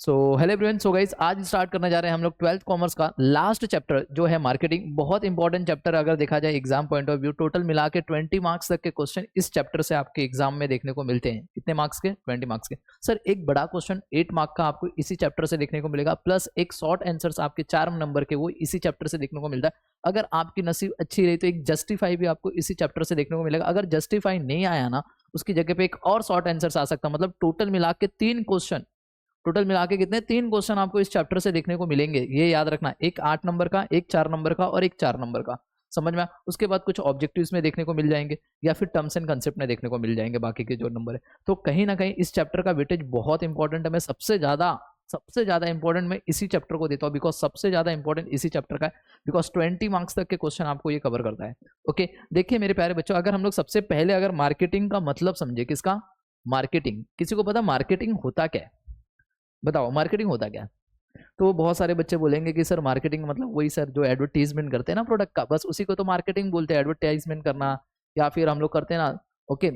So hello everyone. So guys आज start करने जा रहे हैं हम लोग 12th कॉमर्स का लास्ट चैप्टर जो है मार्केटिंग। बहुत इंपॉर्टेंट चैप्टर अगर देखा जाए exam point of view. Total मिला के 20 मार्क्स तक के क्वेश्चन इस चैप्टर से आपके एग्जाम में देखने को मिलते हैं। कितने मार्क्स के? 20 मार्क्स के। सर एक बड़ा क्वेश्चन 8 मार्क का आपको इसी चैप्टर से देखने को मिलेगा, प्लस एक शॉर्ट आंसर्स आपके 4 नंबर के वो इसी चैप्टर से देखने को मिलता है। अगर आपकी नसीब अच्छी रही तो एक जस्टिफाई भी आपको इसी चैप्टर से देखने को मिलेगा। अगर जस्टिफाई नहीं आया ना, उसकी जगह पे एक और शॉर्ट आंसर्स आ सकता है। मतलब टोटल मिला के 3 क्वेश्चन, टोटल मिला के कितने 3 क्वेश्चन आपको इस चैप्टर से देखने को मिलेंगे। ये याद रखना, एक 8 नंबर का, एक 4 नंबर का और एक 4 नंबर का। समझ में? उसके बाद कुछ ऑब्जेक्टिव्स में देखने को मिल जाएंगे या फिर टर्म्स एंड कंसेप्ट में देखने को मिल जाएंगे बाकी के जो नंबर है। तो कहीं ना कहीं इस चैप्टर का वेटेज बहुत इंपॉर्टेंट है। मैं सबसे ज्यादा इंपॉर्टेंट मैं इसी चैप्टर को देता हूँ, बिकॉज सबसे ज्यादा इंपॉर्टेंट इसी चैप्टर का है, बिकॉज 20 मार्क्स तक के क्वेश्चन आपको ये कवर करता है। ओके, देखिए मेरे प्यारे बच्चों, अगर हम लोग सबसे पहले अगर मार्केटिंग का मतलब समझे, किसका? मार्केटिंग। किसी को पता मार्केटिंग होता क्या है? बताओ मार्केटिंग होता क्या? तो बहुत सारे बच्चे बोलेंगे कि सर मार्केटिंग मतलब वही सर जो एडवर्टीजमेंट करते हैं ना प्रोडक्ट का, बस उसी को तो मार्केटिंग बोलते हैं, एडवर्टाइजमेंट करना। या फिर हम लोग करते हैं ना, ओके,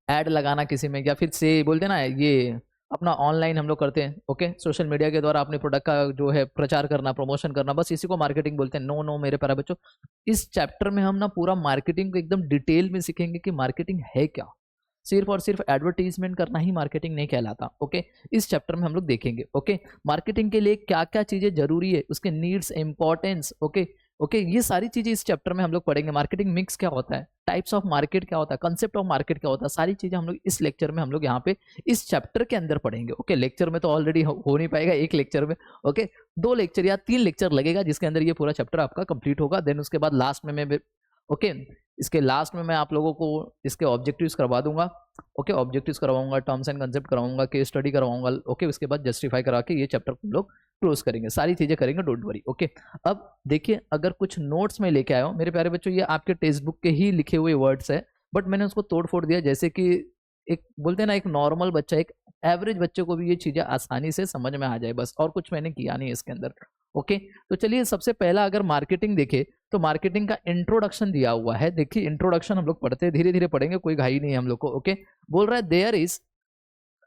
ऐड लगाना किसी में, या फिर से बोलते हैं ना ये अपना ऑनलाइन हम लोग करते हैं, ओके, सोशल मीडिया के द्वारा अपने प्रोडक्ट का जो है प्रचार करना, प्रमोशन करना, बस इसी को मार्केटिंग बोलते हैं। नो नो मेरे प्यारे बच्चों, इस चैप्टर में हम ना पूरा मार्केटिंग को एकदम डिटेल में सीखेंगे कि मार्केटिंग है क्या। सिर्फ और सिर्फ एडवर्टीजमेंट करना ही मार्केटिंग नहीं कहलाता। ओके, इस चैप्टर में हम लोग देखेंगे। ओके, मार्केटिंग के लिए क्या क्या चीजें जरूरी है, उसके नीड्स, इंपॉर्टेंस। ओके ओके, ये सारी चीजें इस चैप्टर में हम लोग पढ़ेंगे। मार्केटिंग मिक्स क्या होता है, टाइप्स ऑफ मार्केट क्या होता है, कंसेप्ट ऑफ मार्केट क्या होता है, सारी चीजें हम लोग इस लेक्चर में हम लोग यहाँ पे इस चैप्टर के अंदर पढ़ेंगे। ओके, लेक्चर में तो ऑलरेडी हो नहीं पाएगा एक लेक्चर में। ओके, 2 लेक्चर या 3 लेक्चर लगेगा जिसके अंदर ये पूरा चैप्टर आपका कंप्लीट होगा। देन उसके बाद लास्ट में मैं ओके इसके लास्ट में मैं आप लोगों को इसके ऑब्जेक्टिव्स करवा दूंगा। ओके, ऑब्जेक्टिव्स करवाऊंगा, टर्म्स एंड कंसेप्ट करवाऊंगा, केस स्टडी करवाऊंगा। ओके, उसके बाद जस्टिफाई करा के ये चैप्टर हम लोग क्लोज करेंगे, सारी चीजें करेंगे, डोंट वरी। ओके, अब देखिए, अगर कुछ नोट्स में लेके आया हूँ मेरे प्यारे बच्चों, ये आपके टेक्स्ट बुक के ही लिखे हुए वर्ड्स है, बट मैंने उसको तोड़ फोड़ दिया, जैसे कि एक बोलते हैं ना, एक नॉर्मल बच्चा, एक एवरेज बच्चे को भी ये चीजें आसानी से समझ में आ जाए, बस, और कुछ मैंने किया नहीं इसके अंदर। ओके, तो चलिए सबसे पहला अगर मार्केटिंग देखे तो मार्केटिंग का इंट्रोडक्शन दिया हुआ है। देखिए इंट्रोडक्शन हम लोग पढ़ते धीरे धीरे पढ़ेंगे, कोई घाई नहीं है हम लोग को। ओके, बोल रहा है there is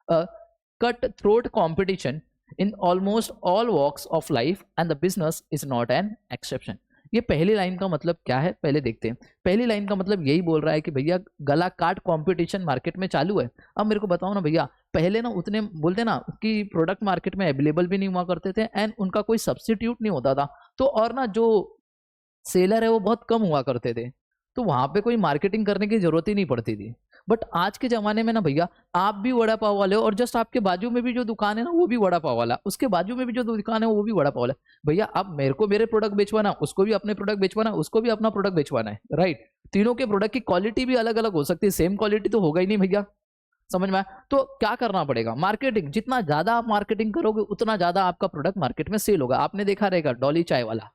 a cut throat competition in almost all walks of life and the business is not an exception. ये पहली लाइन का मतलब क्या है पहले देखते हैं। पहली लाइन का मतलब यही बोल रहा है कि भैया गला काट कंपटीशन मार्केट में चालू है। अब मेरे को बताओ ना भैया, पहले ना उतने बोलते ना कि प्रोडक्ट मार्केट में अवेलेबल भी नहीं हुआ करते थे एंड उनका कोई सब्स्टिट्यूट नहीं होता था, तो और ना जो सेलर है वो बहुत कम हुआ करते थे, तो वहां पे कोई मार्केटिंग करने की जरूरत ही नहीं पड़ती थी। बट आज के जमाने में ना भैया, आप भी वड़ा पाव वाले हो और जस्ट आपके बाजू में भी जो दुकान है ना वो भी वड़ा पाव वाला, उसके बाजू में भी जो दुकान है वो भी वड़ा पाव वाला। भैया अब मेरे को मेरे प्रोडक्ट बेचवाना, उसको भी अपने प्रोडक्ट बेचवाना, उसको भी अपना प्रोडक्ट बेचवाना है, राइट? तीनों के प्रोडक्ट की क्वालिटी भी अलग अलग हो सकती है, सेम क्वालिटी तो होगा ही नहीं भैया। समझ में आया? तो क्या करना पड़ेगा? मार्केटिंग। जितना ज्यादा आप मार्केटिंग करोगे उतना ज्यादा आपका प्रोडक्ट मार्केट में सेल होगा। आपने देखा रहेगा डॉली चाय वाला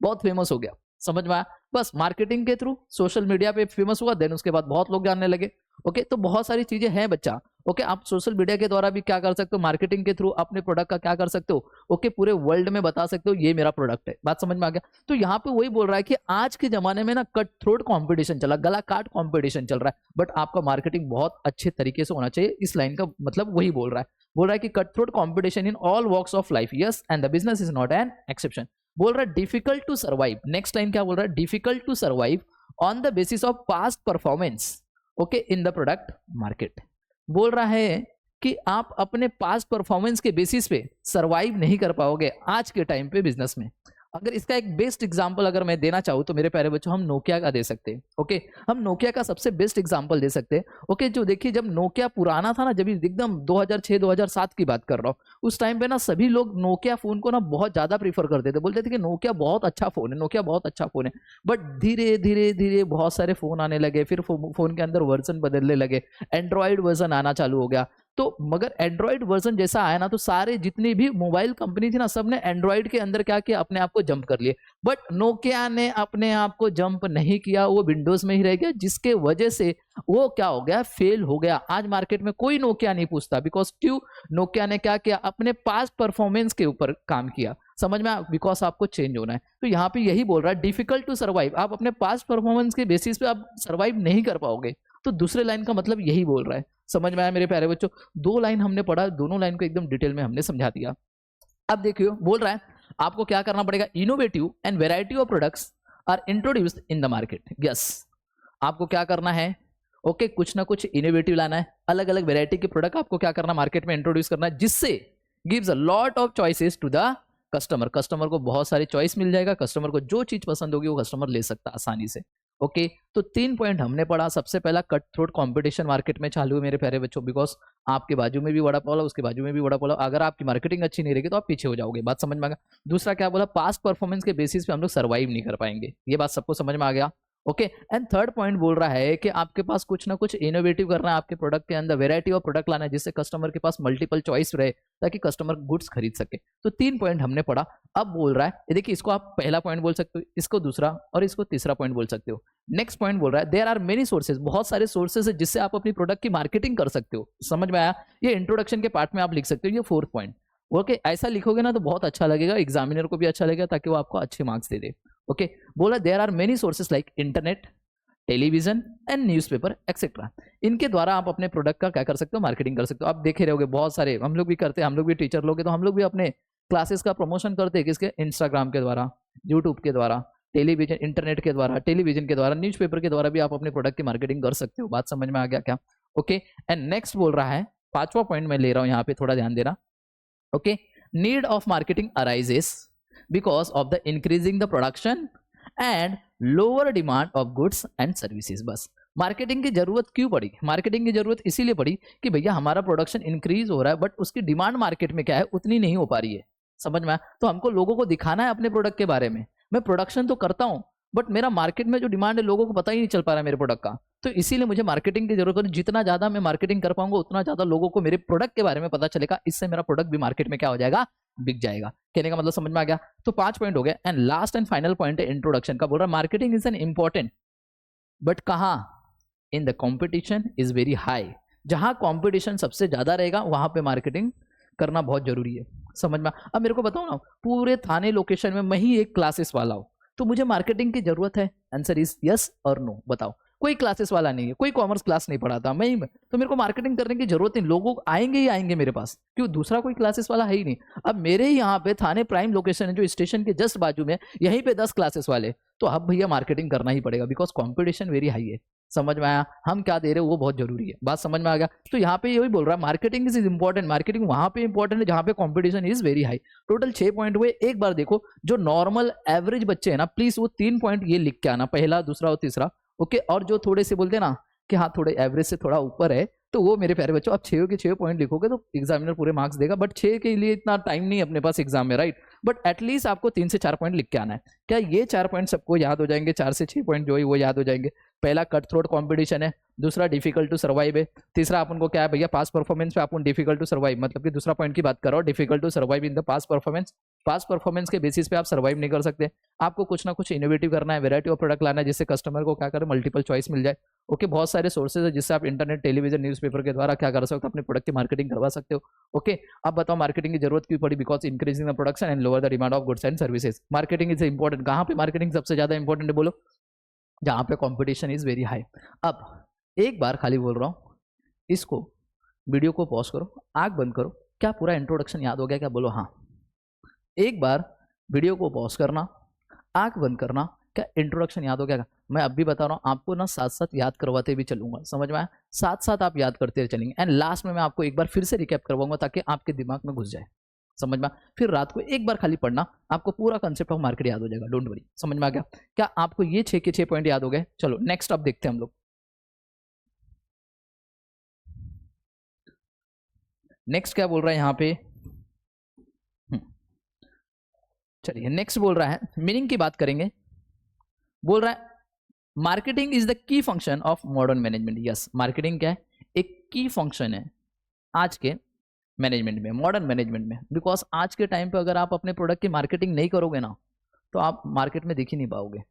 बहुत फेमस हो गया, समझ में आया? बस मार्केटिंग के थ्रू सोशल मीडिया पे फेमस हुआ, देन उसके बाद बहुत लोग जानने लगे। ओके, तो बहुत सारी चीजें हैं बच्चा। ओके, आप सोशल मीडिया के द्वारा भी क्या कर सकते हो, मार्केटिंग के थ्रू अपने प्रोडक्ट का क्या कर सकते हो, ओके, पूरे वर्ल्ड में बता सकते हो ये मेरा प्रोडक्ट है। बात समझ में आ गया? तो यहाँ पे वही बोल रहा है कि आज के जमाने में ना कट थ्रोट कॉम्पिटिशन चला, गला काट कॉम्पिटिशन चल रहा है, बट आपका मार्केटिंग बहुत अच्छे तरीके से होना चाहिए। इस लाइन का मतलब वही बोल रहा है कि cut throat competition in all walks of life, yes, and the business is not an exception. बोल रहा है difficult to survive. Next line क्या बोल रहा है? Difficult to survive on the basis of past performance, okay, in the product market. बोल रहा है कि आप अपने पास्ट परफॉर्मेंस के बेसिस पे सर्वाइव नहीं कर पाओगे आज के टाइम पे बिजनेस में। अगर इसका एक बेस्ट एग्जांपल अगर मैं देना चाहूँ तो मेरे प्यारे बच्चों, हम नोकिया का दे सकते हैं। ओके, हम नोकिया का सबसे बेस्ट एग्जांपल दे सकते हैं। ओके, जो देखिए जब नोकिया पुराना था ना, जब एकदम 2006-2007 की बात कर रहा हूँ, उस टाइम पे ना सभी लोग नोकिया फोन को ना बहुत ज्यादा प्रीफर करते थे, बोलते थे कि नोकिया बहुत अच्छा फोन है, नोकिया बहुत अच्छा फोन है। बट धीरे धीरे धीरे बहुत सारे फोन आने लगे, फिर फोन के अंदर वर्जन बदलने लगे, एंड्रॉइड वर्जन आना चालू हो गया। तो मगर एंड्रॉइड वर्जन जैसा आया ना, तो सारे जितनी भी मोबाइल कंपनी थी ना, सबने एंड्रॉइड के अंदर क्या किया, अपने आप को जंप कर लिए। बट नोकिया ने अपने आप को जंप नहीं किया, वो विंडोज में ही रह गया, जिसके वजह से वो क्या हो गया, फेल हो गया। आज मार्केट में कोई नोकिया नहीं पूछता, बिकॉज क्यों? नोकिया ने क्या किया, अपने पास्ट परफॉर्मेंस के ऊपर काम किया। समझ में? बिकॉज आपको चेंज होना है। तो यहाँ पे यही बोल रहा है डिफिकल्ट टू सर्वाइव, आप अपने पास्ट परफॉर्मेंस के बेसिस पे आप सर्वाइव नहीं कर पाओगे। तो दूसरे लाइन का मतलब यही बोल रहा है। समझ में आया मेरे प्यारे बच्चों? 2 लाइन हमने पढ़ा, दोनों लाइन को एकदम डिटेल में हमने समझा दिया। अब देखियो बोल रहा है आपको क्या करना पड़ेगा, innovative and variety of products are introduced in the market. Yes, आपको क्या करना है, ओके, कुछ ना कुछ इनोवेटिव लाना है, अलग अलग वेराइटी के प्रोडक्ट आपको क्या करना, मार्केट में इंट्रोड्यूस करना है, जिससे gives a lot of choices to the customer. Customer को बहुत सारी चॉइस मिल जाएगा, कस्टमर को जो चीज पसंद होगी वो कस्टमर ले सकता है आसानी से। ओके, तो 3 पॉइंट हमने पढ़ा। सबसे पहला, कट थ्रोट कंपटीशन मार्केट में चालू है मेरे प्यारे बच्चों, बिकॉज आपके बाजू में भी वड़ा पाव, उसके बाजू में भी वड़ा पाव, अगर आपकी मार्केटिंग अच्छी नहीं रहेगी तो आप पीछे हो जाओगे। बात समझ में आ गया? दूसरा क्या बोला, पास्ट परफॉर्मेंस के बेसिस पे हम लोग सर्वाइव नहीं कर पाएंगे। ये बात सबको समझ में आ गया? ओके, एंड थर्ड पॉइंट बोल रहा है कि आपके पास कुछ ना कुछ इनोवेटिव करना है आपके प्रोडक्ट के अंदर, वेराइटी ऑफ प्रोडक्ट लाना है जिससे कस्टमर के पास मल्टीपल चॉइस रहे ताकि कस्टमर गुड्स खरीद सके। तो 3 पॉइंट हमने पढ़ा। अब बोल रहा है, ये देखिए, इसको आप पहला पॉइंट बोल सकते हो, इसको दूसरा और इसको तीसरा पॉइंट बोल सकते हो। नेक्स्ट पॉइंट बोल रहा है, देयर आर मेनी सोर्सेज, बहुत सारे सोर्सेज है जिससे आप अपनी प्रोडक्ट की मार्केटिंग कर सकते हो। समझ में आया? ये इंट्रोडक्शन के पार्ट में आप लिख सकते हो, ये 4th पॉइंट। ओके, ऐसा लिखोगे ना तो बहुत अच्छा लगेगा, एग्जामिनर को भी अच्छा लगेगा ताकि वो आपको अच्छे मार्क्स दे दे। ओके, बोला there are many sources like internet, television and newspaper etcetera. इनके द्वारा आप अपने प्रोडक्ट का क्या कर सकते हो, मार्केटिंग कर सकते हो। आप देखे रहोगे बहुत सारे, हम लोग भी करते हैं, हम लोग भी टीचर लोग हैं तो हम लोग भी अपने क्लासेस का प्रमोशन करते हैं, किसके, इंस्टाग्राम के द्वारा, यूट्यूब के द्वारा, टेलीविजन, इंटरनेट के द्वारा, टेलीविजन के द्वारा, न्यूज़पेपर के द्वारा भी आप अपने प्रोडक्ट की मार्केटिंग कर सकते हो। बात समझ में आ गया क्या? ओके, एंड नेक्स्ट बोल रहा है, 5वां पॉइंट मैं ले रहा हूं यहाँ पे, थोड़ा ध्यान देना। Okay, need of marketing arises because of the increasing the production and lower demand of goods and services. बस मार्केटिंग की जरूरत क्यों पड़ी? मार्केटिंग की जरूरत इसीलिए पड़ी कि भैया हमारा प्रोडक्शन इंक्रीज हो रहा है बट उसकी डिमांड मार्केट में क्या है, उतनी नहीं हो पा रही है। समझ में आया? तो हमको लोगों को दिखाना है अपने प्रोडक्ट के बारे में। मैं प्रोडक्शन तो करता हूं बट मेरा मार्केट में जो डिमांड है लोगों को पता ही नहीं चल पा रहा है मेरे प्रोडक्ट का, तो इसीलिए मुझे मार्केटिंग की जरूरत है। जितना ज्यादा मैं मार्केटिंग कर पाऊंगा उतना ज्यादा लोगों को मेरे प्रोडक्ट के बारे में पता चलेगा, इससे मेरा प्रोडक्ट भी मार्केट में क्या हो जाएगा, बिक जाएगा। कहने का मतलब समझ में आ गया? तो 5 पॉइंट हो गए। And last and final point है इंट्रोडक्शन का, बोल रहा marketing is an important but कहां, in the competition is very high. जहां कॉम्पिटिशन सबसे ज्यादा रहेगा वहां पे मार्केटिंग करना बहुत जरूरी है। समझ में? अब मेरे को बताओ ना, पूरे थाने लोकेशन में मैं ही एक क्लासेस वाला हूं तो मुझे मार्केटिंग की जरूरत है? आंसर इज यस और नो। बताओ, कोई क्लासेस वाला नहीं है, कोई कॉमर्स क्लास नहीं पढ़ाता, मैं ही मैं, तो मेरे को मार्केटिंग करने की जरूरत नहीं, लोग आएंगे ही आएंगे मेरे पास, क्यों, दूसरा कोई क्लासेस वाला है ही नहीं। अब मेरे ही यहाँ पे थाने प्राइम लोकेशन है जो स्टेशन के जस्ट बाजू में, यहीं पे 10 क्लासेस वाले, तो अब भैया मार्केटिंग करना ही पड़ेगा बिकॉज कॉम्पिटिशन वेरी हाई है। समझ में आया? हम क्या दे रहे हो वो बहुत जरूरी है। बात समझ में आ गया? तो यहाँ पे यही बोल रहा है, मार्केटिंग इज इंपॉर्टेंट, मार्केटिंग वहां पे इंपॉर्टेंट है जहां पे competition is very high. Total 6 point हुए। एक बार देखो, जो नॉर्मल एवरेज बच्चे हैं ना, प्लीज वो 3 पॉइंट ये लिख के आना, पहला, दूसरा और तीसरा। ओके, और जो थोड़े से बोलते ना कि हाँ थोड़े एवरेज से थोड़ा ऊपर है, तो वो मेरे प्यारे बच्चों, आप 6 के 6 पॉइंट लिखोगे तो एग्जामिनर पूरे मार्क्स देगा, बट 6 के लिए इतना टाइम नहीं अपने पास एग्जाम में, राइट? बट एटलीस्ट आपको 3 से 4 पॉइंट लिख के आना है। क्या ये 4 पॉइंट सबको याद हो जाएंगे? 4 से 6 पॉइंट जो है वो याद हो जाएंगे। पहला कट थ्रोट कॉम्पिटिशन है, दूसरा डिफिकल्ट टू सर्वाइव है, तीसरा अपन को क्या है भैया, पास परफॉर्मेंस पे अपन डिफिकल्ट टू सर्वाइव, मतलब कि दूसरा पॉइंट की बात करो, difficult to survive in the past performance. Past performance के बेसिस पे आप सर्वाइव नहीं कर सकते, आपको कुछ ना कुछ इनोवेटिव करना है, वेराइटी ऑफ प्रोडक्ट लाना है जिससे कस्टमर को क्या करे, मल्टीपल चॉइस मिल जाए। ओके, बहुत सारे सोर्सेज है जिससे आप इंटरनेट, टेलीविजन, न्यूज़पेपर के द्वारा क्या कर सकते हो, अपने प्रोडक्ट की मार्केटिंग करवा सकते हो। ओके, अब बताओ मार्केटिंग की जरूरत क्यों पड़ी? Because increasing the production and lower the demand of goods and services. Marketing is important. कहां पे मार्केटिंग सबसे ज्यादा इंपॉर्टेंट है बोलो? जहां पे कंपटीशन इज वेरी हाई। अब एक बार खाली बोल रहा हूं, इसको वीडियो को पॉज करो, आंख बंद करो। क्या पूरा इंट्रोडक्शन याद हो गया क्या? बोलो हाँ। एक बार वीडियो को पॉज करना, आंख बंद करना। क्या इंट्रोडक्शन याद हो गया? मैं अब भी बता रहा हूं आपको ना, साथ साथ याद करवाते भी चलूंगा। समझ में आया? साथ साथ आप याद करते चलेंगे एंड लास्ट में मैं आपको एक बार फिर से रिकैप करवाऊंगा ताकि आपके दिमाग में घुस जाए। समझ में? फिर रात को एक बार खाली पढ़ना, आपको पूरा कंसेप्ट ऑफ मार्केट याद हो जाएगा, डोंट वरी। समझ में आ गया? क्या आपको ये 6 के 6 पॉइंट याद हो गए? चलो नेक्स्ट अब देखते हैं हम लोग। नेक्स्ट क्या बोल रहा है यहाँ पे? चलिए नेक्स्ट बोल रहा है, मीनिंग की बात करेंगे। बोल रहा है marketing is the key function of modern management. Yes, marketing क्या है? एक की फंक्शन है आज के मैनेजमेंट में, मॉडर्न मैनेजमेंट में। बिकॉज आज के टाइम पे अगर आप अपने प्रोडक्ट की मार्केटिंग नहीं करोगे ना तो आप मार्केट में दिख ही नहीं पाओगे।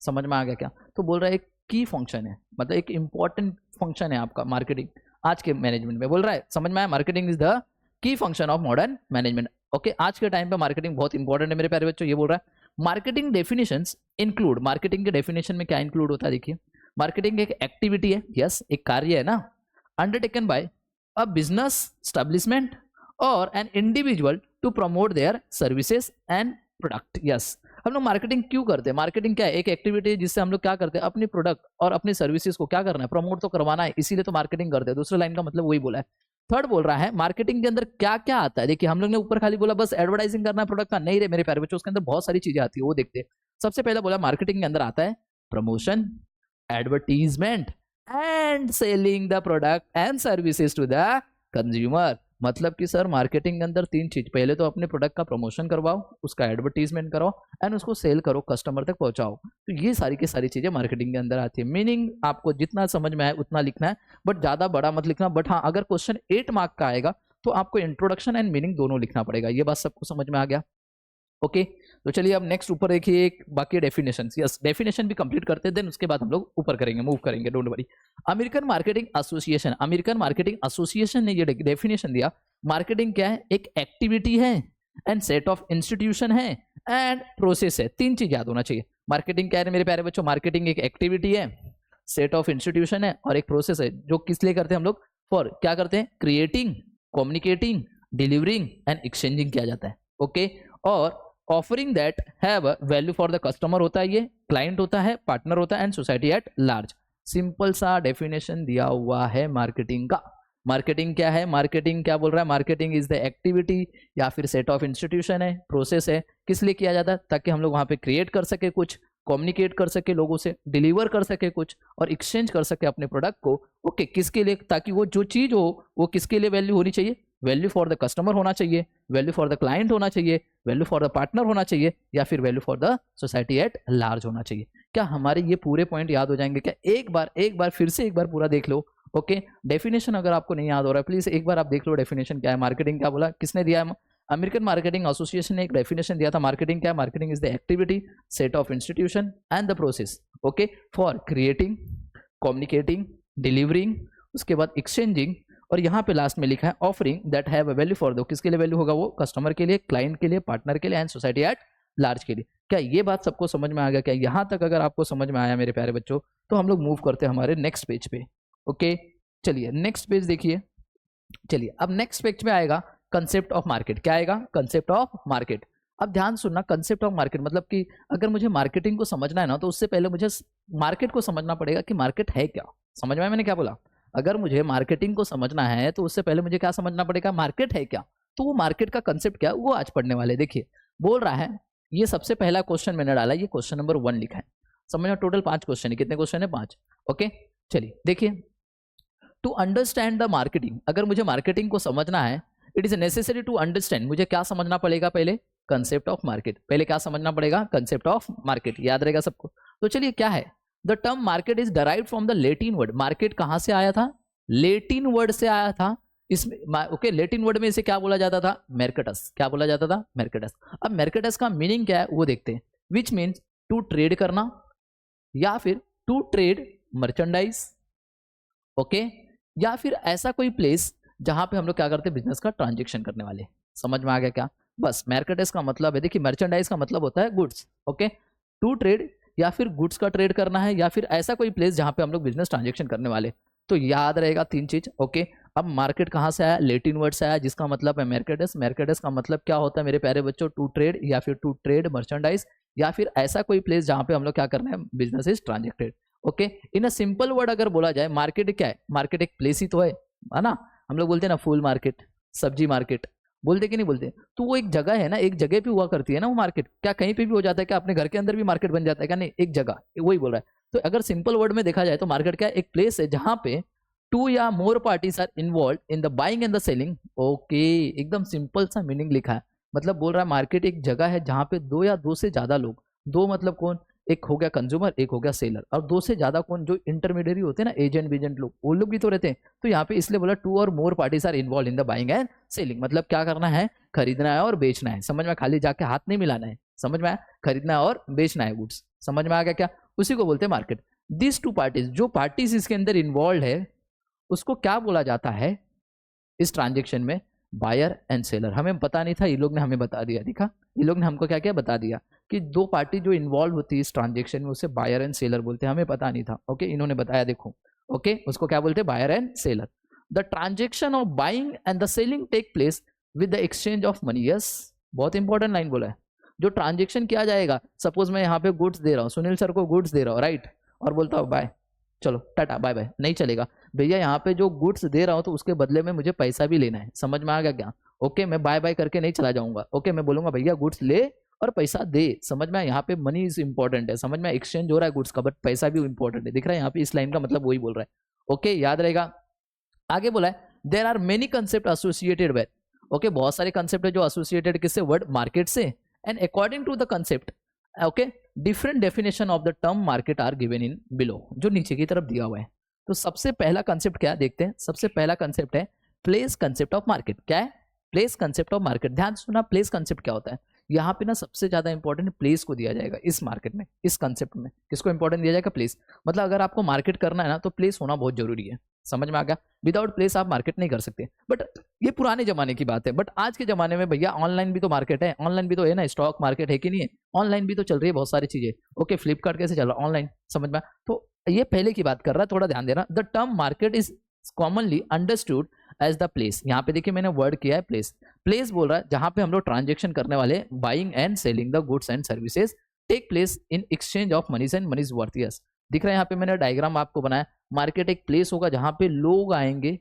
समझ में आ गया क्या? तो बोल रहा है एक की फंक्शन है, मतलब एक इंपॉर्टेंट फंक्शन है आपका मार्केटिंग आज के मैनेजमेंट में। बोल रहा है, समझ में आया? Marketing is the key function of modern management. Okay, आज के टाइम पे मार्केटिंग बहुत इंपॉर्टेंट है मेरे प्यारे बच्चों। ये बोल रहा है मार्केटिंग डेफिनेशंस इंक्लूड, मार्केटिंग के डेफिनेशन में क्या इंक्लूड होता है? देखिए, मार्केटिंग एक एक्टिविटी है, यस, एक कार्य है ना, undertaken by a business establishment और an individual to promote their services and product. Yes, हम लोग मार्केटिंग क्यों करते हैं? मार्केटिंग क्या है? एक एक्टिविटी है जिससे हम लोग क्या करते हैं, अपनी प्रोडक्ट और अपनी सर्विसेज को क्या करना है, प्रमोट तो करवाना है, इसीलिए तो मार्केटिंग करते हैं। दूसरे लाइन का मतलब वही बोला है। थर्ड बोल रहा है मार्केटिंग के अंदर क्या क्या आता है। देखिए हम लोग ने ऊपर खाली बोला बस एडवर्टाइजिंग करना है प्रोडक्ट का, नहीं रे मेरे प्यारे बच्चों, उसके अंदर बहुत सारी चीजें आती है, वो देखते हैं। सबसे पहले बोला मार्केटिंग के अंदर आता है promotion, advertisement and selling the product and services to the consumer. मतलब कि सर मार्केटिंग के अंदर तीन चीज, पहले तो अपने प्रोडक्ट का प्रमोशन करवाओ, उसका एडवर्टीजमेंट कराओ एंड उसको सेल करो, कस्टमर तक पहुंचाओ। तो ये सारी की सारी चीजें मार्केटिंग के अंदर आती है। मीनिंग आपको जितना समझ में आए उतना लिखना है, बट ज्यादा बड़ा मत लिखना। बट हाँ, अगर क्वेश्चन 8 मार्क का आएगा तो आपको इंट्रोडक्शन एंड मीनिंग दोनों लिखना पड़ेगा। ये बात सबको समझ में आ गया? ओके तो चलिए अब नेक्स्ट ऊपर देखिए एक बाकी डेफिनेशन। यस, डेफिनेशन भी कंप्लीट करते हैं, देन उसके बाद हम लोग ऊपर करेंगे, मूव करेंगे, don't worry. American marketing association, American marketing association ने ये डेफिनेशन दिया, मार्केटिंग क्या है? एक एक्टिविटी है एंड सेट ऑफ इंस्टीट्यूशन है एंड प्रोसेस है। तीन चीज याद होना चाहिए। मार्केटिंग क्या है मेरे प्यारे बच्चों? मार्केटिंग एक एक्टिविटी है, सेट ऑफ इंस्टीट्यूशन है और एक प्रोसेस है, जो किस लिए करते हैं हम लोग? फॉर क्या करते हैं? Creating, communicating, delivering and exchanging किया जाता है। ओके और offering that have value for the customer होता है, ये क्लाइंट होता है, पार्टनर होता है and society at large. Simple सा डेफिनेशन दिया हुआ है मार्केटिंग का। मार्केटिंग क्या है? मार्केटिंग क्या बोल रहा है? मार्केटिंग इज द एक्टिविटी या फिर सेट ऑफ इंस्टीट्यूशन है, प्रोसेस है। किस लिए किया जाता है? ताकि हम लोग वहां पे क्रिएट कर सके कुछ, कम्युनिकेट कर सके लोगों से, डिलीवर कर सके कुछ और एक्सचेंज कर सके अपने प्रोडक्ट को। ओके किसके लिए? ताकि वो जो चीज हो वो किसके लिए वैल्यू होनी चाहिए? वैल्यू फॉर द कस्टमर होना चाहिए, वैल्यू फॉर द क्लाइंट होना चाहिए, वैल्यू फॉर द पार्टनर होना चाहिए या फिर value for the society at large होना चाहिए। क्या हमारे ये पूरे पॉइंट याद हो जाएंगे क्या? एक बार फिर से एक बार पूरा देख लो। ओके डेफिनेशन अगर आपको नहीं याद हो रहा है प्लीज एक बार आप देख लो डेफिनेशन क्या है। मार्केटिंग क्या बोला, किसने दिया है? अमेरिकन मार्केटिंग एसोसिएशन ने एक डेफिनेशन दिया था। मार्केटिंग क्या है? Marketing is the activity, set of institution and the process okay for creating, communicating, delivering, उसके बाद एक्सचेंजिंग और यहाँ पे लास्ट में लिखा है offering that have a value for दो। किसके लिए वैल्यू होगा? वो कस्टमर के लिए, क्लाइंट के लिए, पार्टनर के लिए एंड सोसाइटी एट लार्ज के लिए। क्या ये बात सबको समझ में आ गया? क्या यहाँ तक अगर आपको समझ में आया मेरे प्यारे बच्चों तो हम लोग मूव करते हैं हमारे नेक्स्ट पेज पे। ओके चलिए नेक्स्ट पेज देखिए। चलिए अब नेक्स्ट पेज में आएगा कंसेप्ट ऑफ मार्केट। क्या आएगा? Concept of market. अब ध्यान सुनना, कंसेप्ट ऑफ मार्केट मतलब कि अगर मुझे मार्केटिंग को समझना है ना तो उससे पहले मुझे मार्केट को समझना पड़ेगा कि मार्केट है क्या। समझ में आया मैंने क्या बोला? अगर मुझे मार्केटिंग को समझना है तो उससे पहले मुझे क्या समझना पड़ेगा? मार्केट है क्या। तो वो मार्केट का कंसेप्ट क्या वो आज पढ़ने वाले। देखिए बोल रहा है, ये सबसे पहला क्वेश्चन मैंने डाला, ये क्वेश्चन नंबर 1 लिखा है। समझ में? टोटल 5 क्वेश्चन है। कितने क्वेश्चन है? 5। ओके चलिए देखिए, टू अंडरस्टैंड द मार्केटिंग, अगर मुझे मार्केटिंग को समझना है it is necessary to understand, मुझे क्या समझना पड़ेगा? पहले कंसेप्ट ऑफ मार्केट। पहले क्या समझना पड़ेगा? Concept of market. याद रहेगा सबको? तो चलिए क्या है? The term market is derived from the Latin word. Market कहां से आया था? लेटिन वर्ड से आया था। इसमें ओके लेटिन वर्ड में इसे क्या बोला जाता था? मेर्केटस। क्या बोला जाता था? मेर्केटस। अब मेर्केटस का मीनिंग क्या है वो देखते हैं। विच मीन्स टू ट्रेड करना या फिर टू ट्रेड मर्चेंडाइज ओके या फिर ऐसा कोई प्लेस जहां पे हम लोग क्या करते हैं? बिजनेस का ट्रांजेक्शन करने वाले। समझ में आ गया क्या? बस मेर्केटाइज का मतलब है, देखिए मर्चेंडाइज का मतलब होता है गुड्स। ओके टू ट्रेड या फिर गुड्स का ट्रेड करना है या फिर ऐसा कोई प्लेस जहां पे हम लोग बिजनेस ट्रांजेक्शन करने वाले। तो याद रहेगा 3 चीज। ओके अब मार्केट कहां से आया? लेटिन वर्ड से आया जिसका मतलब है मेर्केटस। मेर्केटस का मतलब क्या होता है मेरे प्यारे बच्चों? टू ट्रेड या फिर टू ट्रेड मर्चेंडाइज या फिर ऐसा कोई प्लेस जहां पे हम लोग क्या करना है? Business is transacted. Okay in a simple word अगर बोला जाए मार्केट क्या है? मार्केट एक प्लेस ही तो है ना। हम लोग बोलते हैं ना फूल मार्केट, सब्जी मार्केट, बोलते कि नहीं बोलते? तो वो एक जगह है ना, एक जगह पे हुआ करती है ना वो मार्केट। क्या कहीं पे भी हो जाता है? क्या अपने घर के अंदर भी मार्केट बन जाता है? क्या नहीं, एक जगह, वही बोल रहा है। तो अगर सिंपल वर्ड में देखा जाए तो मार्केट क्या है? एक प्लेस है जहां पे 2 या more parties are involve in the buying and the selling. Okay एकदम सिंपल सा मीनिंग लिखा है। मतलब बोल रहा है मार्केट एक जगह है जहां पे 2 या 2 से ज्यादा लोग, 2 मतलब कौन? एक हो गया कंज्यूमर, एक हो गया सेलर, और 2 से ज्यादा कौन? जो इंटरमीडियरी होते हैं ना, एजेंट बीजेंट लोग, वो लोग भी तो रहते हैं। तो यहाँ पे इसलिए बोला 2 और more parties are involve in the buying and selling. मतलब क्या करना है? खरीदना है और बेचना है। समझ में? खाली जाके हाथ नहीं मिलाना है। समझ में आया? खरीदना है और बेचना है गुड्स। समझ में आ गया क्या? उसी को बोलते हैं मार्केट। दिस 2 पार्टीज, जो पार्टीज इसके अंदर इन्वॉल्व है उसको क्या बोला जाता है इस ट्रांजेक्शन में? Buyer and seller. हमें पता नहीं था, ये लोग ने हमें बता दिया। दिखा, ये लोग ने हमको क्या क्या बता दिया कि 2 पार्टी जो इन्वॉल्व होती है इस ट्रांजेक्शन में उसे बायर एंड सेलर बोलते हैं। हमें पता नहीं था। ओके इन्होंने बताया, देखो। ओके उसको क्या बोलते हैं? Buyer and seller. The transaction of buying and the selling take place with the exchange of money. Yes, बहुत इंपॉर्टेंट लाइन बोला है। जो ट्रांजेक्शन किया जाएगा, सपोज मैं यहाँ पे गुड्स दे रहा हूँ, सुनील सर को गुड्स दे रहा हूँ, राइट, और बोलता हूँ बाय, चलो टाटा बाय बाय, नहीं चलेगा भैया। यहाँ पे जो गुड्स दे रहा हूँ तो उसके बदले में मुझे पैसा भी लेना है, समझ में आ गया क्या? ओके, मैं बाय बाय करके नहीं चला जाऊंगा। ओके, मैं बोलूंगा भैया गुड्स ले और पैसा दे, समझ में? यहाँ पे मनी इज इंपॉर्टेंट है, समझ में? एक्सचेंज हो रहा है गुड्स का, बट पैसा भी इंपॉर्टेंट है, दिख रहा है यहाँ पे? इस लाइन का मतलब वही बोल रहा है। ओके, याद रहेगा। आगे बोला है there are many concept associated with. Okay, बहुत सारे कंसेप्ट है जो एसोसिएटेड किससे? वर्ड मार्केट से। And according to the concept, okay, different definition of the term market are given in below, जो नीचे की तरफ दिया हुआ है। तो सबसे पहला कंसेप्ट क्या है देखते हैं। सबसे पहला कंसेप्ट है प्लेस कंसेप्ट ऑफ मार्केट। क्या है? Place concept of market. ध्यान से सुना, प्लेस कंसेप्ट क्या होता है। यहाँ पे ना सबसे ज्यादा इंपॉर्टेंट प्लेस को दिया जाएगा इस मार्केट में, इस कंसेप्ट में। किसको इंपॉर्टेंट दिया जाएगा? प्लेस। मतलब अगर आपको मार्केट करना है ना तो प्लेस होना बहुत जरूरी है, समझ में आ गया? विदाउट प्लेस आप मार्केट नहीं कर सकते। बट ये पुराने जमाने की बात है, बट आज के जमाने में भैया ऑनलाइन भी तो मार्केट है, ऑनलाइन भी तो है ना, स्टॉक मार्केट है कि नहीं है? ऑनलाइन भी तो चल रही है बहुत सारी चीजें। ओके, फ्लिपकार्ट कैसे चल रहा है? ऑनलाइन, समझ में? तो ये पहले की बात कर रहा है, थोड़ा ध्यान देना। The term market is commonly understood as the place. यहाँ पे देखिए मैंने वर्ड किया है प्लेस। प्लेस बोल रहा है जहां पे हम लोग ट्रांजेक्शन करने वाले, buying and selling the goods and services take place in exchange of moneys and moneys worth. Yes, दिख रहा है यहाँ पे मैंने डायग्राम आपको बनाया। मार्केट एक प्लेस होगा जहां पे लोग आएंगे।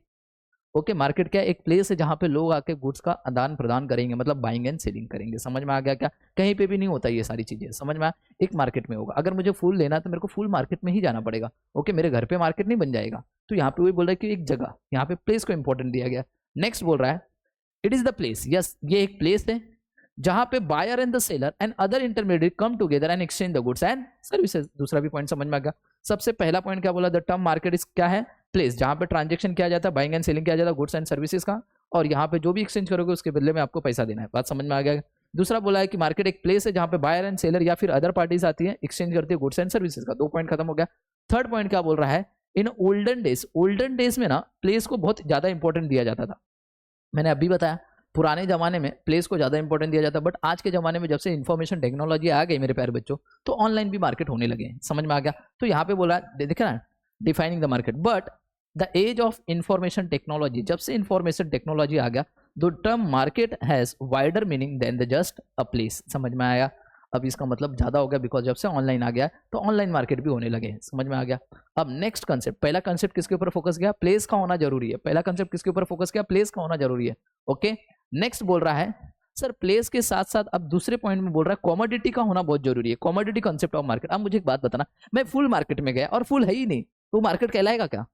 ओके, मार्केट क्या है? एक प्लेस है जहां पे लोग आके गुड्स का आदान प्रदान करेंगे, मतलब बाइंग एंड सेलिंग करेंगे। समझ में आ गया क्या? कहीं पे भी नहीं होता ये सारी चीजें, समझ में आया? एक मार्केट में होगा। अगर मुझे फूल लेना है तो मेरे को फूल मार्केट में ही जाना पड़ेगा। ओके, मेरे घर पे मार्केट नहीं बन जाएगा। तो यहाँ पे वही बोल रहा है कि एक जगह, यहाँ पे प्लेस को इंपॉर्टेंट दिया गया। नेक्स्ट बोल रहा है it is the place. Yes, ये एक प्लेस है जहां पे buyer and the seller and other intermediate come together and exchange the goods and services. दूसरा भी पॉइंट समझ में आ गया। सबसे पहला पॉइंट क्या बोला? द टर्म मार्केट इज क्या है? प्लेस, जहां पे ट्रांजेक्शन किया जाता है, बाइंग एंड सेलिंग किया जाता है गुड्स एंड सर्विसेज का, और यहाँ पे जो भी एक्सचेंज करोगे उसके बदले में आपको पैसा देना है। बात समझ में आ गया? दूसरा बोला है कि मार्केट एक प्लेस है जहां पे बायर एंड सेलर या फिर अदर पार्टीज आती है, एक्सचेंज करती है गुड्स एंड सर्विसेज का। 2 पॉइंट खत्म हो गया। थर्ड पॉइंट क्या बोल रहा है? In olden days, olden days में ना प्लेस को बहुत ज्यादा इंपॉर्टेंट दिया जाता था। मैंने अभी बताया पुराने जमाने में प्लेस को ज्यादा इंपॉर्टेंट दिया जाता, बट आज के जमाने में जब से इन्फॉर्मेशन टेक्नोलॉजी आ गई मेरे प्यारे बच्चों, तो ऑनलाइन भी मार्केट होने लगे। समझ में आ गया? तो यहाँ पे बोला, देखा ना, defining the market. But the age of information technology, जब से इंफॉर्मेशन टेक्नोलॉजी आ गया, the term market has wider meaning than the just a place. समझ में आया? अब इसका मतलब ज्यादा हो गया, बिकॉज जब से ऑनलाइन आ गया तो ऑनलाइन मार्केट भी होने लगे। समझ में आ गया? अब नेक्स्ट कंसेप्ट, पहला कंसेप्ट किसके ऊपर फोकस किया? प्लेस का होना जरूरी है। पहला कंसेप्ट किसके ऊपर फोकस किया? प्लेस का होना जरूरी है। ओके, नेक्स्ट बोल रहा है सर प्लेस के साथ साथ अब दूसरे पॉइंट में बोल रहा है कॉमोडिटी का होना बहुत जरूरी है। Commodity concept of market. अब मुझे एक बात बताना, मैं फुल मार्केट में गया और फुल है ही नहीं, तो मार्केट कहलाएगा क्या?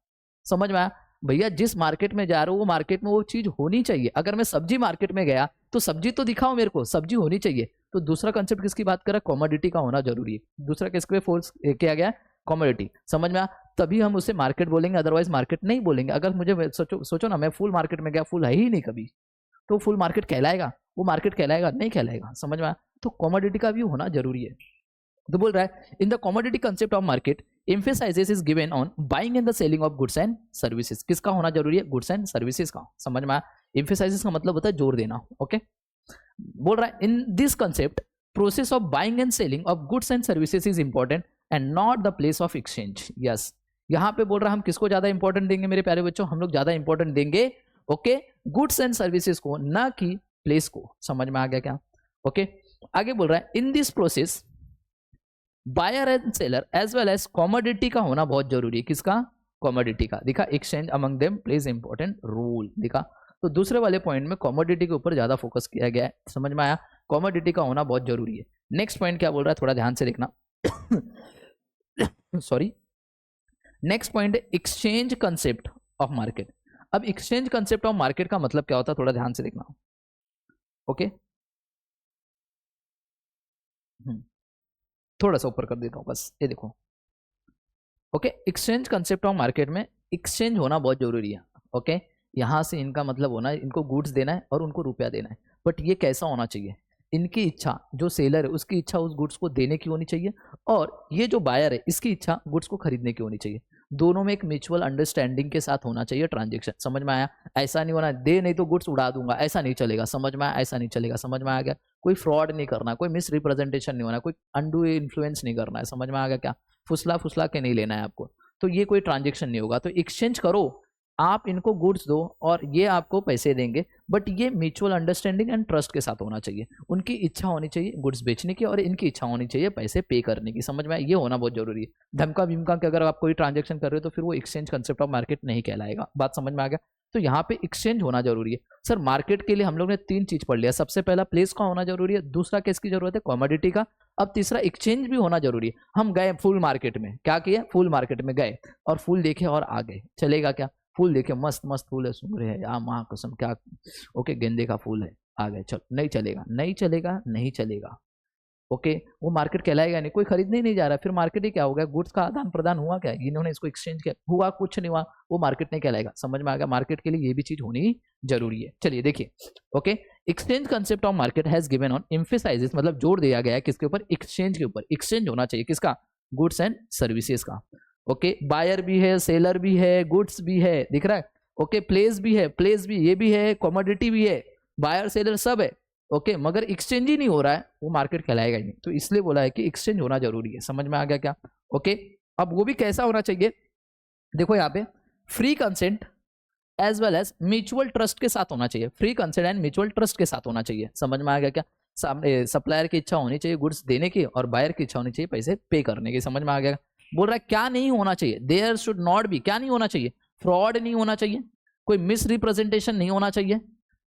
समझ में आया? भैया जिस मार्केट में जा रहा हूँ वो मार्केट में वो चीज होनी चाहिए। अगर मैं सब्जी मार्केट में गया तो सब्जी तो दिखाओ मेरे को, सब्जी होनी चाहिए। तो दूसरा कंसेप्ट किसकी बात कर रहा है? कॉमोडिटी का होना जरूरी है। दूसरा किसके फोर्स किया गया? कॉमोडिटी। समझ में आ? तभी हम उसे मार्केट बोलेंगे, अदरवाइज मार्केट नहीं बोलेंगे। अगर मुझे सोचो ना, मैं फुल मार्केट में गया, फुल है ही नहीं कभी, तो फुल मार्केट कहलाएगा? वो मार्केट कहलाएगा? नहीं कहलाएगा। समझ में आया? तो कॉमोडिटी का भी होना जरूरी है। तो बोल रहा है in the commodity concept of market emphasises is given on buying and the selling of goods and services. किसका होना जरूरी है? गुड्स एंड सर्विसेज का। समझ में आया? एम्फेसाइजेस का मतलब होता है जोर देना। ओके, बोल रहा है in this concept process of buying and selling of goods and services is important and not the place of exchange. Yes, यहाँ पे बोल रहा है हम किसको ज्यादा इंपॉर्टेंट देंगे मेरे प्यारे बच्चों? हम लोग ज्यादा इंपॉर्टेंट देंगे ओके गुड्स एंड सर्विसेज को, ना कि प्लेस को। समझ में आ गया क्या? ओके, आगे बोल रहा है in this process buyer and seller as well as commodity का होना बहुत जरूरी है। किसका? कॉमोडिटी का। दिखा, exchange among them plays important role. दिखा, तो दूसरे वाले पॉइंट में कॉमोडिटी के ऊपर ज्यादा फोकस किया गया है। समझ में आया? कॉमोडिटी का होना बहुत जरूरी है। नेक्स्ट पॉइंट क्या बोल रहा है? थोड़ा ध्यान से देखना। सॉरी, नेक्स्ट पॉइंट है एक्सचेंज कंसेप्ट ऑफ मार्केट। अब एक्सचेंज कंसेप्ट ऑफ मार्केट का मतलब क्या होता है? थोड़ा ध्यान से देखना। ओके, थोड़ा सा ऊपर कर देता हूं बस, ये देखो। Okay, exchange concept of market में एक्सचेंज होना बहुत जरूरी है। ओके, यहां से इनका मतलब होना है इनको गुड्स देना है और उनको रुपया देना है, बट ये कैसा होना चाहिए? इनकी इच्छा, जो सेलर है उसकी इच्छा उस गुड्स को देने की होनी चाहिए, और ये जो बायर है इसकी इच्छा गुड्स को खरीदने की होनी चाहिए। दोनों में एक म्यूचुअल अंडरस्टैंडिंग के साथ होना चाहिए ट्रांजेक्शन। समझ में आया? ऐसा नहीं होना दे नहीं तो गुड्स उड़ा दूंगा, ऐसा नहीं चलेगा। समझ में आया? ऐसा नहीं चलेगा। समझ में आ गया? कोई फ्रॉड नहीं करना, कोई मिस रिप्रेजेंटेशन नहीं होना, कोई अनडू इन्फ्लुएंस नहीं करना है। समझ में आ गया क्या? फुसला फुसला के नहीं लेना है आपको। तो ये कोई ट्रांजेक्शन नहीं होगा। तो एक्सचेंज करो, आप इनको गुड्स दो और ये आपको पैसे देंगे, बट ये म्यूचुअल अंडरस्टैंडिंग एंड ट्रस्ट के साथ होना चाहिए। उनकी इच्छा होनी चाहिए गुड्स बेचने की और इनकी इच्छा होनी चाहिए पैसे पे करने की। समझ में आया? ये होना बहुत जरूरी है। धमका भीमका के अगर आप कोई ट्रांजेक्शन कर रहे हो तो फिर वो एक्सचेंज कंसेप्ट ऑफ मार्केट नहीं कहलाएगा। बात समझ में आ गया? तो यहाँ पे एक्सचेंज होना जरूरी है। सर मार्केट के लिए हम लोग ने 3 चीज पढ़ लिया। सबसे पहला प्लेस का होना जरूरी है, दूसरा किसकी जरूरत है? कमोडिटी का। अब तीसरा एक्सचेंज भी होना जरूरी है। हम गए फुल मार्केट में, क्या किया? फुल मार्केट में गए और फूल देखे और आ गए, चलेगा क्या? फूल देखे, मस्त मस्त फूल है, सुंदर है, या माँ कसम क्या, ओके गेंदे का फूल है, आ गए, चल, नहीं चलेगा, नहीं चलेगा, नहीं चलेगा। ओके, वो मार्केट कहलाएगा नहीं, कोई खरीदने ही नहीं जा रहा। फिर मार्केट ही क्या हो गया? गुड्स का आदान प्रदान हुआ क्या? इन्होंने इसको एक्सचेंज किया, हुआ कुछ नहीं हुआ, वो मार्केट नहीं कहलाएगा। समझ में आ गया? मार्केट के लिए ये भी चीज होनी जरूरी है। चलिए देखिए, okay, exchange concept of market has given on emphasises, मतलब जोर दिया गया है किसके ऊपर? एक्सचेंज के ऊपर। एक्सचेंज होना चाहिए किसका? गुड्स एंड सर्विसेज का। ओके, बायर भी है, सेलर भी है, गुड्स भी है, दिख रहा है? ओके, प्लेस भी है, प्लेस भी, ये भी है, कमोडिटी भी है, बायर सेलर सब है। ओके, मगर एक्सचेंज ही नहीं हो रहा है, वो मार्केट कहलाएगा ही नहीं। तो इसलिए बोला है कि एक्सचेंज होना जरूरी है। समझ में आ गया क्या? ओके, अब वो भी कैसा होना चाहिए? देखो यहाँ पे free consent as well as mutual trust के साथ होना चाहिए। Free consent and mutual trust के साथ होना चाहिए। समझ में आ गया क्या? सामने सप्लायर की इच्छा होनी चाहिए गुड्स देने की और बायर की इच्छा होनी चाहिए पैसे पे करने की। समझ में आ गया? बोल रहा है क्या नहीं होना चाहिए? देयर शुड नॉट बी, क्या नहीं होना चाहिए? फ्रॉड नहीं होना चाहिए, कोई मिस रिप्रेजेंटेशन नहीं होना चाहिए,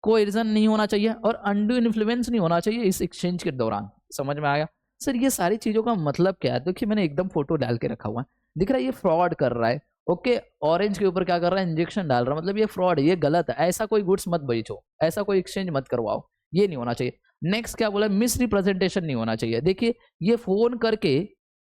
कोएर्जन नहीं होना चाहिए और अनड्यू इन्फ्लुएंस नहीं होना चाहिए इस एक्सचेंज के दौरान। समझ में आया? सर ये सारी चीजों का मतलब क्या है? देखिए मैंने एकदम फोटो डाल के रखा हुआ है, दिख रहा है ये फ्रॉड कर रहा है। ओके, ऑरेंज के ऊपर क्या कर रहा है? इंजेक्शन डाल रहा है, मतलब ये फ्रॉड है, ये गलत है, ऐसा कोई गुड्स मत बेचो, ऐसा कोई एक्सचेंज मत करवाओ, ये नहीं होना चाहिए। नेक्स्ट क्या बोला? मिस रिप्रेजेंटेशन नहीं होना चाहिए। देखिए ये फोन करके,